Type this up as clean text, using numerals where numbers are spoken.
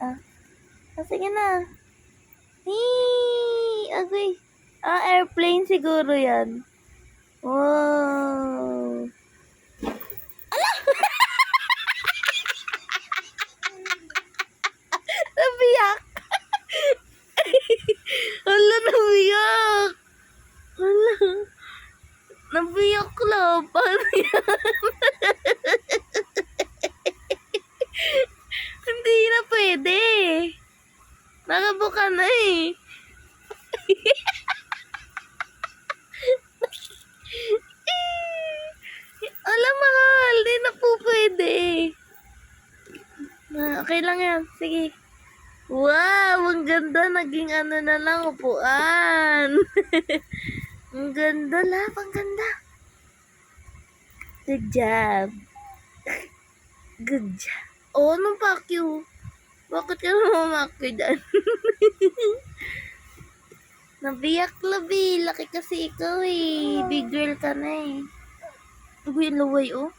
ah, sige na. Agoy. Airplane siguro yan. Wow. Nabiyak. Hala, nabiyak. Hala. Nabiyak lang. Paano yan? Hindi na pwede. Nakabuka na eh. Alam, mahal. Di na po pwede. Okay lang yan. Sige. Wow, ang ganda. Naging ano na lang, upuan. Ang ganda lang. Ang ganda. Good job. Good job. Oh, anong pakyo? Bakit ka naman makyo dyan? Nabiyak, labi. Laki kasi ikaw eh. Big girl ka na eh. Uy, laway oh.